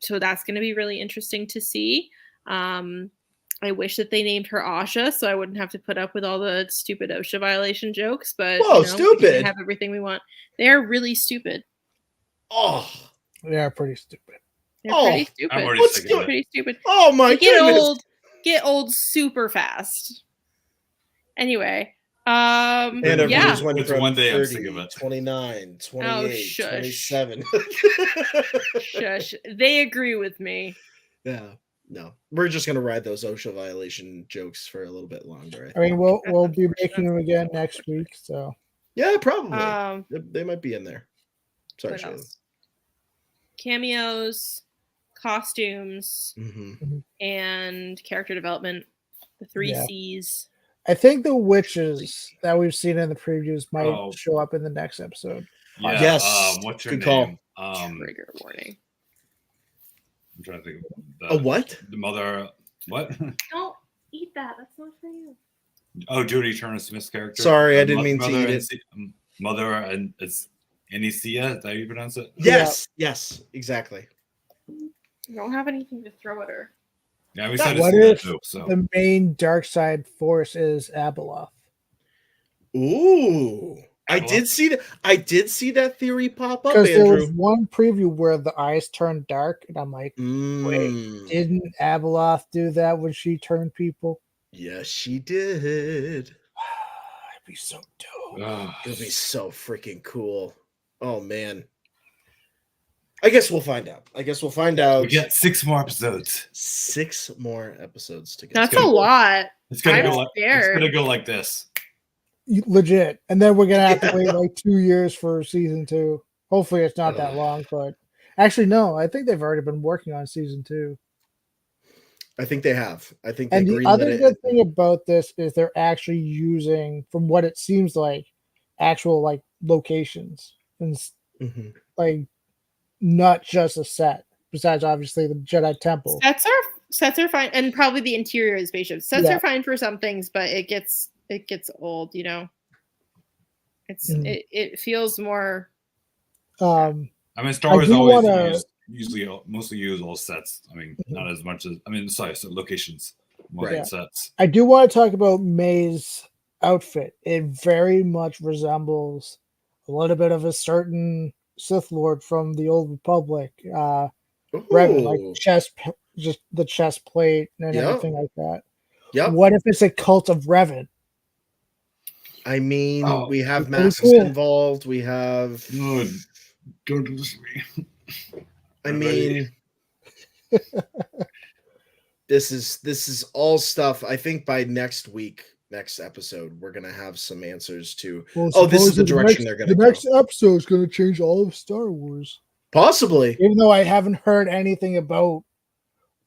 So that's going to be really interesting to see. I wish that they named her Asha, so I wouldn't have to put up with all the stupid OSHA violation jokes. But Whoa, we stupid! can have everything we want. They're really stupid. Oh, they're pretty stupid. They're pretty stupid. I'm already What's sick of They're it. pretty stupid. Oh my They get goodness! old. get old super fast. Anyway, And yeah. everybody's went It's from one day I'm 30, sick of it. 29, 28, Oh, shush. 27. Shush. They agree with me. Yeah. No. We're just gonna ride those OSHA violation jokes for a little bit longer. I mean, we'll be unfortunate. making them again next week. So Yeah, probably. Um, They might be in there. Sorry, what Shayla. else? Cameos, costumes, Mm-hmm. and character development. The three Yeah. C's. I think the witches that we've seen in the previews might Oh. show up in the next episode. Yeah. Yes, What's her good call. name? Trigger warning. I'm trying to think of A what? the mother. What? Don't eat that. That's not for you. Oh, Jodie Turner-Smith's character. Sorry, I didn't mean to eat it. Mother and it's Anicia. Is that how you pronounce it? Yes, exactly. I don't have anything to throw at her. Yeah, we said What that if too. So the main dark side force is Abeloth? Ooh. I Well- did see that. I did see that theory pop up, Because there was Andrew. one preview where the eyes turned dark, and I'm like, Mm. didn't Abeloth do that when she turned people? Yes, she did. I'd be so dope. It'll be so freaking cool. Oh man. I guess we'll find out. we get 6 more episodes. 6 more episodes to go. That's good. a lot. It's gonna I'm go like scared. this. Legit. And then we're gonna have to wait Yeah. like 2 years for season 2. Hopefully it's not that long, but actually no, I think they've already been working on season 2. I think they have. I think they And the greenlit other it. good thing about this is they're actually using, from what it seems like, actual like locations and Mhm. like not just a set. Besides, obviously, the Jedi Temple. Sets are fine, and probably the interior of the spaceship. Sets Yeah. are fine for some things, but it gets old. You know, it feels more. I mean, Star I Wars do always wanna- mostly use all sets. I mean, not as much as so locations, more Right. than sets. I do want to talk about May's outfit. It very much resembles a little bit of a certain Sith Lord from the Old Republic. Revan, like Ooh. just the chest plate and Yeah. everything like that. Yep. What if it's a cult of Revan? I mean, Oh, we have pretty masks cool. involved. We have. No, don't do this to me. I I'm ready. mean, this is all stuff. I think by next episode, we're gonna have some answers to. Well, Oh, this is the supposedly direction they're gonna The go. next episode is going to change all of Star Wars. Possibly. Even though I haven't heard anything about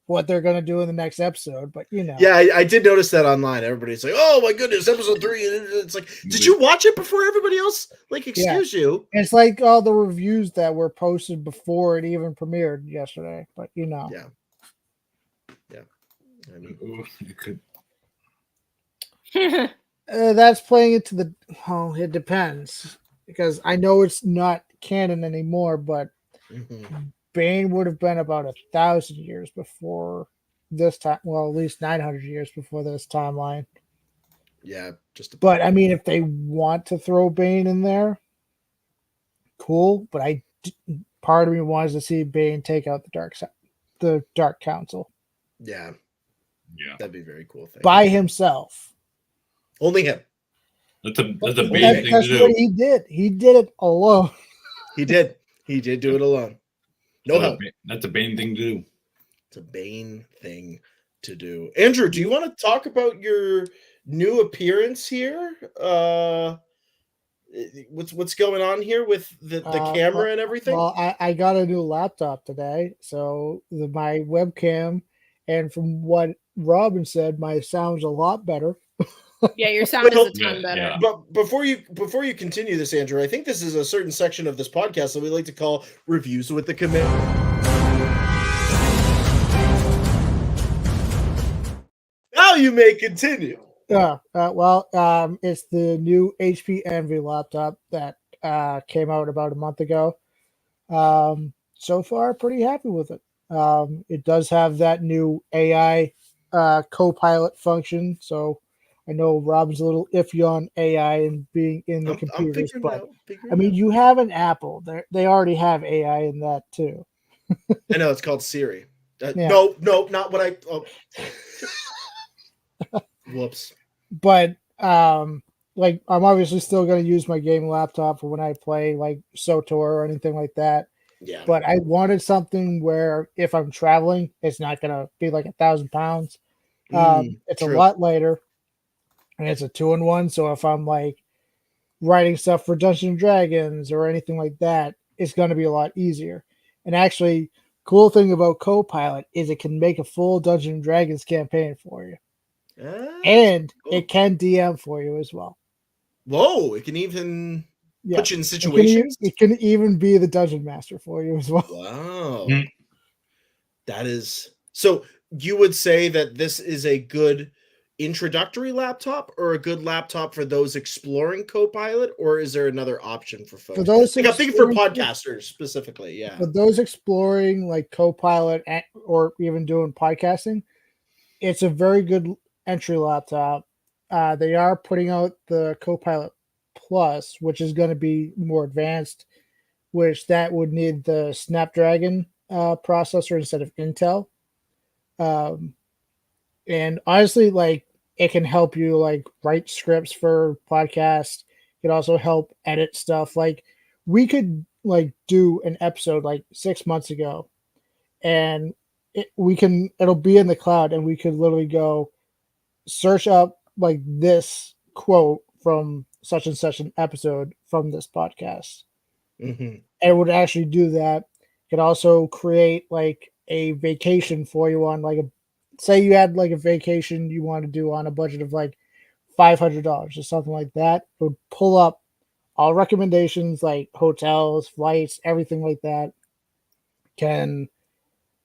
what they're going to do in the next episode, but you know. Yeah, I did notice that online. Everybody's like, "Oh my goodness, episode 3!" And it's like, did you watch it before everybody else? Like, excuse you. It's like all the reviews that were posted before it even premiered yesterday, but you know. Yeah. I mean, Ooh, it could. That's playing into the. Oh, it depends because I know it's not canon anymore, but mhm. Bane would have been about 1,000 years before this time. Well, at least 900 years before this timeline. Yeah, just. But I mean, if they want to throw Bane in there, cool. But part of me wants to see Bane take out the Dark Council Yeah, Yeah, that'd be a very cool thing. by himself. Only him. that's a big thing That's to what do. he did. He did it alone. He did. He did do it alone. No help. That's a Bane thing to do. It's a Bane thing to do. Andrew, do you want to talk about your new appearance here? What's going on here with the camera and everything? Well, I got a new laptop today, so my webcam, and from what Robin said, my sound's a lot better. Yeah, your sound is a ton Yeah, better. yeah. But before you continue this, Andrew, I think this is a certain section of this podcast that we like to call reviews with the commit. Now you may continue. Yeah, it's the new HP Envy laptop that came out about a month ago. So far, pretty happy with it. It does have that new AI co-pilot function, so I know Robin's a little iffy on AI and being in the computers, but I mean, you have an Apple. They already have AI in that too. I know it's called Siri. Yeah. No, not what I. Oh. Whoops. But like I'm obviously still going to use my game laptop for when I play like SOTOR or anything like that. Yeah. But I wanted something where if I'm traveling, it's not going to be like 1,000 pounds. It's true. a lot lighter, and it's a 2-in-1. So if I'm like writing stuff for Dungeons and Dragons or anything like that, it's going to be a lot easier. And actually, cool thing about Copilot is it can make a full Dungeons and Dragons campaign for you, and cool. it can DM for you as well. Whoa! It can even put you in situations. It can even be the dungeon master for you as well. Wow. That is so. You would say that this is a good introductory laptop or a good laptop for those exploring Copilot, or is there another option for folks? For those like I'm thinking for podcasters specifically, yeah. For those exploring like Copilot or even doing podcasting, it's a very good entry laptop. They are putting out the Copilot Plus, which is going to be more advanced, which that would need the Snapdragon processor instead of Intel. And honestly, like it can help you like write scripts for podcasts. It can also help edit stuff. Like we could like do an episode like 6 months ago, and it'll be in the cloud, and we could literally go search up like this quote from such and such an episode from this podcast. And it would actually do that. It could also create like a vacation for you on like say you had like a vacation you want to do on a budget of like $500 or something like that. It would pull up all recommendations like hotels, flights, everything like that.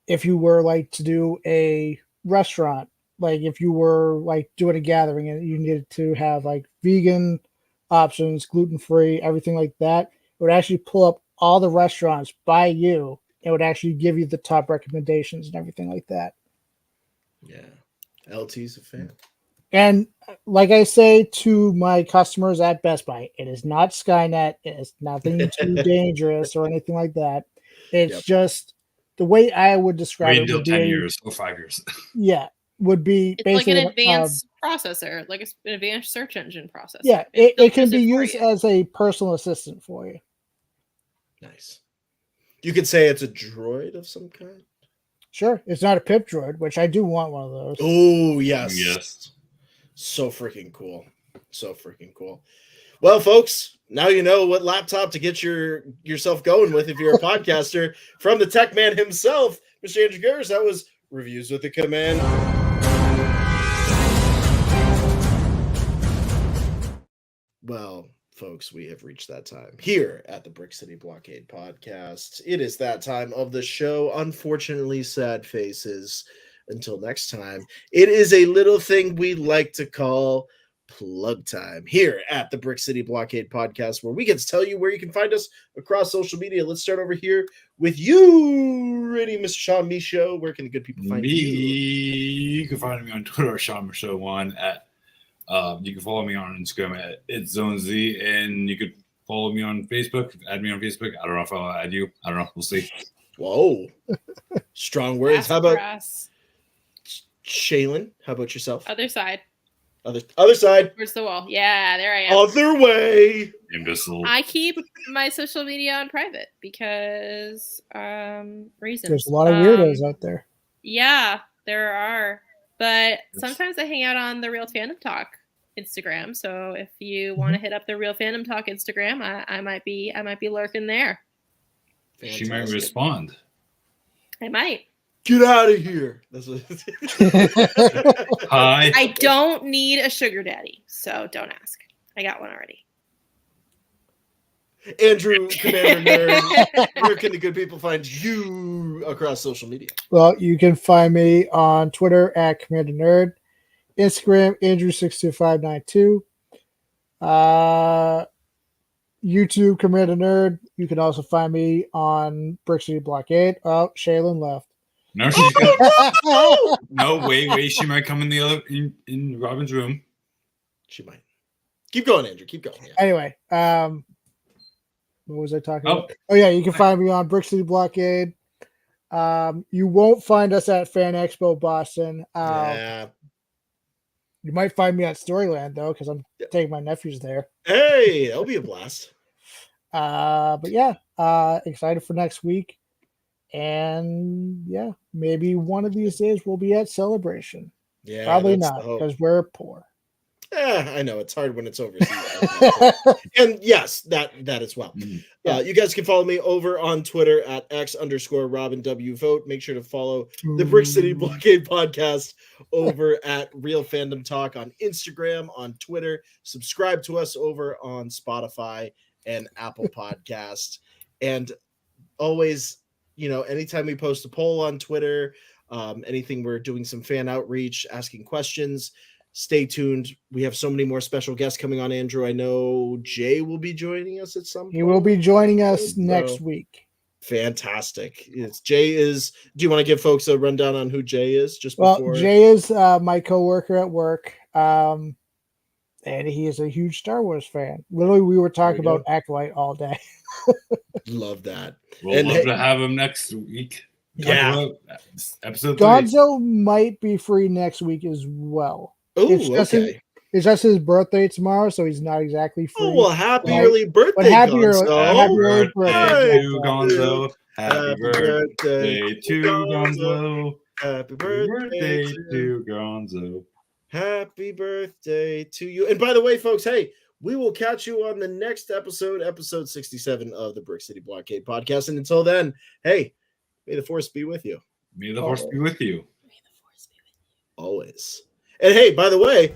If you were like to do a restaurant, like if you were like doing a gathering and you needed to have like vegan options, gluten-free, everything like that, it would actually pull up all the restaurants by you. It would actually give you the top recommendations and everything like that. Yeah. LT's a fan. And like I say to my customers at Best Buy, it is not Skynet. It is nothing too dangerous or anything like that. It's just the way I would describe it. Wait until 10 years or 5 years. Yeah. Would be it's basically like an advanced processor, like an advanced search engine processor. Yeah, it can be used as a personal assistant for you. Nice. You could say it's a droid of some kind. Sure, it's not a pip droid, which I do want one of those. Oh yes, so freaking cool, so freaking cool. Well, folks, now you know what laptop to get yourself going with if you're a podcaster. From the tech man himself, Mr. Andrew Gerrish, that was Reviews with the Command. Well, folks, we have reached that time here at the Brick City Blockade Podcast. It is that time of the show. Unfortunately, sad faces. Until next time, it is a little thing we like to call plug time here at the Brick City Blockade Podcast, where we get to tell you where you can find us across social media. Let's start over here with you, ready, Mr. Sean Michaud. Where can the good people find you? You can find me on Twitter, Sean Michaud1 at. You can follow me on Instagram at ItZoneZ, and you could follow me on Facebook. Add me on Facebook. I don't know if I'll add you. I don't know. We'll see. Whoa. Strong words. How about Shaylin? How about yourself? Other side. Other side. Where's the wall? Yeah, there I am. Other way. Imbecile. I keep my social media on private because reasons. There's a lot of weirdos out there. Yeah, there are. But sometimes I hang out on the Real Fandom Talk Instagram. So if you want to hit up the Real Fandom Talk Instagram, I might be lurking there. Fantastic. She might respond. I might. Get out of here. That's what Hi. I don't need a sugar daddy, so don't ask. I got one already. Andrew, Commander Nerd, where can the good people find you across social media? Well, you can find me on Twitter at Commander Nerd, Instagram Andrew62592, YouTube Commander Nerd. You can also find me on Brick City Blockade. Oh, Shaylin left. No, she's no, wait. She might come in the other in Robin's room. She might. Keep going, Andrew. Keep going. Yeah. Anyway, what was I talking about? Oh yeah, you can find me on Brick City Blockade. You won't find us at Fan Expo Boston. Yeah. You might find me at Storyland though, because I'm taking my nephews there. Hey, that'll be a blast. But yeah, excited for next week. And yeah, maybe one of these days we'll be at Celebration. Yeah, Probably that's not, the hope. because we're poor. I know it's hard when it's overseas. And yes, that as well. Yeah. You guys can follow me over on Twitter at @X_RobinWVote. Make sure to follow the Brick City Blockade Podcast over at Real Fandom Talk on Instagram, on Twitter. Subscribe to us over on Spotify and Apple Podcast. And always, anytime we post a poll on Twitter, anything, we're doing some fan outreach, asking questions. Stay tuned. We have so many more special guests coming on, Andrew. I know Jay will be joining us at some point. He will be joining us next week. Fantastic. Jay is. Do you want to give folks a rundown on who Jay is? Before Jay is my coworker at work, and he is a huge Star Wars fan. Literally, we were talking about Acolyte all day. Love that. We'll love to have him next week. Yeah. Episode 3. Gonzo might be free next week as well. Oh, okay. It's just his birthday tomorrow, so he's not exactly free. Oh, well, happy early birthday, Gonzo. Happy early birthday to Gonzo. Happy birthday to Gonzo. Happy birthday to Gonzo. Happy birthday to you. And by the way, folks, hey, we will catch you on the next episode 67 of the Brick City Blockade Podcast. And until then, hey, may the Force be with you. May the Force be with you. May the Force be with you. Always. And hey, by the way,